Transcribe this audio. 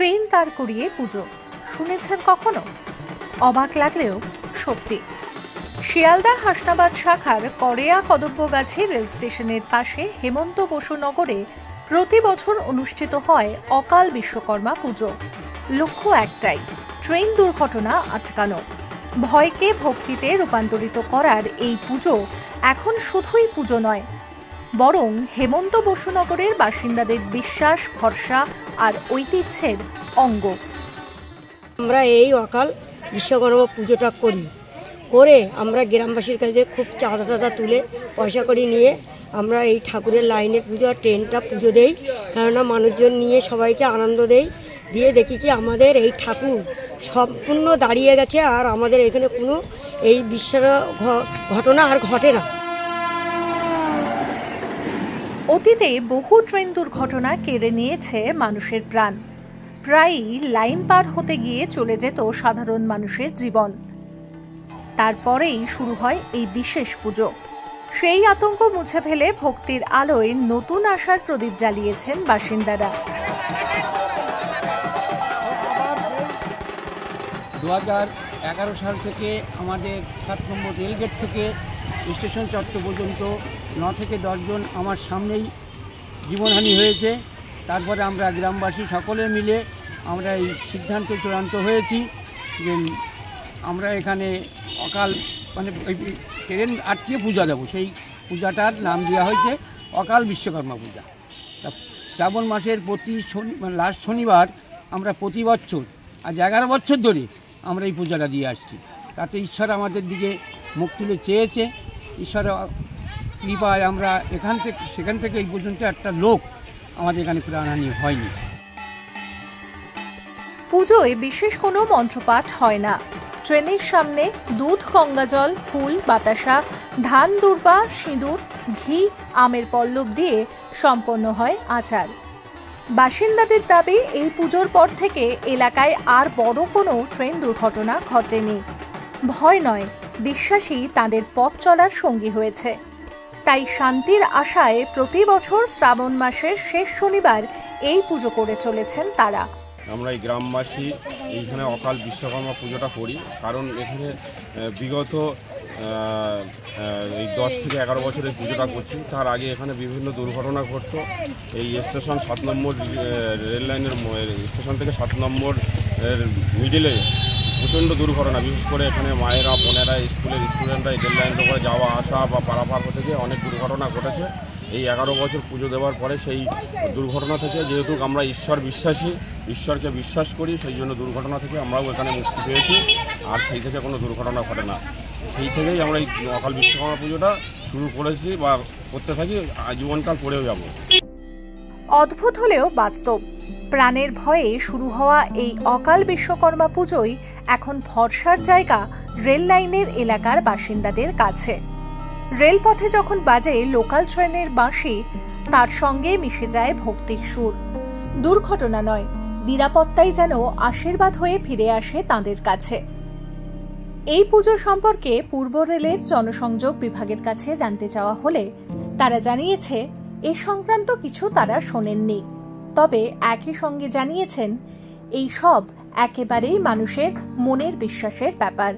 Train দাঁড় করিয়ে পুজো শুনেছেন কখনো? অবাক লাগলেও সত্যি। শিয়ালদা হাসনাবাদ শাখার করেয়া কদব্যগাছি রেল স্টেশনের পাশে হেমন্ত বসু নগরে প্রতি বছর অনুষ্ঠিত হয় অকাল বিশ্বকর্মা পুজো। লক্ষ্য একটাই, ট্রেন দুর্ঘটনা আটকানো। ভয়কে ভক্তিতে রূপান্তরিত করার এই পুজো এখন শুধুই পুজো নয়, বরং হেমন্ত বসুনগরের বাসিন্দাদের বিশ্বাস, ভরসা আর ঐতিহ্যের অঙ্গ। আমরা এই অকাল বিশ্বকর্মা পুজোটা করে আমরা গ্রামবাসীর কাছে খুব চাঁদা টাদা তুলে পয়সা করে নিয়ে আমরা এই ঠাকুরের লাইনে পুজো আর ট্রেনটা পুজো দেই। কেননা মানুষজন নিয়ে সবাইকে আনন্দ দিয়ে দেখি কি আমাদের এই ঠাকুর সম্পূর্ণ দাঁড়িয়ে গেছে আর আমাদের এখানে কোনো এই বিশ্বের ঘটনা আর ঘটে না। অতীতে বহু ট্রেন দুর্ঘটনা কেড়ে নিয়েছে মানুষের প্রাণ। প্রায়ই লাইন পার হতে গিয়ে চলে যেত সাধারণ মানুষের জীবন। তারপরেই শুরু হয় এই বিশেষ পুজো। সেই আতঙ্ক মুছে ফেলে ভক্তির আলোয় নতুন আশার প্রদীপ জ্বালিয়েছেন বাসিন্দারা। 2011 সাল থেকে আমাদের 7 নম্বর রেলগেট থেকে স্টেশন চত্বর পর্যন্ত 9 থেকে 10 জন আমার সামনেই জীবনহানি হয়েছে। তারপরে আমরা গ্রামবাসী সকলে মিলে আমরা এই সিদ্ধান্তে চূড়ান্ত হয়েছি যে আমরা এখানে অকাল ওই ট্রেন আটকে পূজা দেবো। সেই পূজাটার নাম দেওয়া হয়েছে অকাল বিশ্বকর্মা পূজা। শ্রাবণ মাসের প্রতি লাস্ট শনিবার আমরা প্রতি বছর আজ 11 বছর ধরে আমরা এই পূজাটা দিয়ে আসছি। তাতে ঈশ্বর আমাদের দিকে মুখ তুলে চেয়েছে। ঈশ্বরের কৃপায় আমরা সেখান থেকে এই পর্যন্ত একটা লোক আমাদের এখানে প্রাণহানি হয়নি। পুজোয় বিশেষ কোনো মন্ত্রপাঠ হয় না। ট্রেনের সামনে দুধ, গঙ্গাজল, ফুল, বাতাসা, ধান দুর্বা, সিঁদুর, ঘি, আমের পল্লব দিয়ে সম্পন্ন হয় আচার। বাসিন্দাদের দাবি, এই পুজোর পর থেকে এলাকায় আর বড় কোনো ট্রেন দুর্ঘটনা ঘটেনি। ভয় নয়, বিশ্বাসই তাদের পথ চলার সঙ্গী হয়েছে। তাই শান্তির আশায় প্রতি বছর শ্রাবণ মাসের শেষ শনিবার এই পুজো করে চলেছেন তারা। আমরা এই গ্রামবাসী এইখানে অকাল বিশ্বকর্মা পুজোটা করি, কারণ এখানে বিগত এই 10 থেকে 11 বছর এই পুজোটা করছি। তার আগে এখানে বিভিন্ন দুর্ঘটনা ঘটতো। এই স্টেশন 7 নম্বর রেল লাইনের স্টেশন থেকে 7 নম্বর মিডিলে প্রচণ্ড দুর্ঘটনা, বিশেষ করে এখানে মায়েরা, বোনেরা, স্কুলের স্টুডেন্টরা রেল লাইনের উপরে যাওয়া আসা বা পারাপার হতে গিয়ে অনেক দুর্ঘটনা ঘটেছে। এই 11 বছর পুজো দেওয়ার পরে সেই দুর্ঘটনা থেকে, যেহেতু আমরা ঈশ্বরকে বিশ্বাস করি, সেই জন্য দুর্ঘটনা থেকে আমরাও এখানে মুক্তি পেয়েছি। আর সেই থেকে কোনো দুর্ঘটনা ঘটে না। সেই থেকেই আমরা এই অকাল বিশ্বকর্মা পুজোটা শুরু করেছি বা করতে থাকি, জীবনকাল করেও যাব। অদ্ভুত হলেও বাস্তব, প্রাণের ভয়ে শুরু হওয়া এই অকাল বিশ্বকর্মা পুজোই এখন ভরসার জায়গা রেল লাইনের এলাকার বাসিন্দাদের কাছে। রেলপথে যখন বাজে লোকাল ট্রেনের বাঁশি, তার সঙ্গে মিশে যায় ভক্তির সুর। দুর্ঘটনা নয়, নিরাপত্তাই যেন আশীর্বাদ হয়ে ফিরে আসে তাদের কাছে। এই পুজো সম্পর্কে পূর্ব রেলের জনসংযোগ বিভাগের কাছে জানতে চাওয়া হলে তারা জানিয়েছে এ সংক্রান্ত কিছু তারা শোনেননি। তবে একই সঙ্গে জানিয়েছেন এই সব একেবারেই মানুষের মনের বিশ্বাসের ব্যাপার।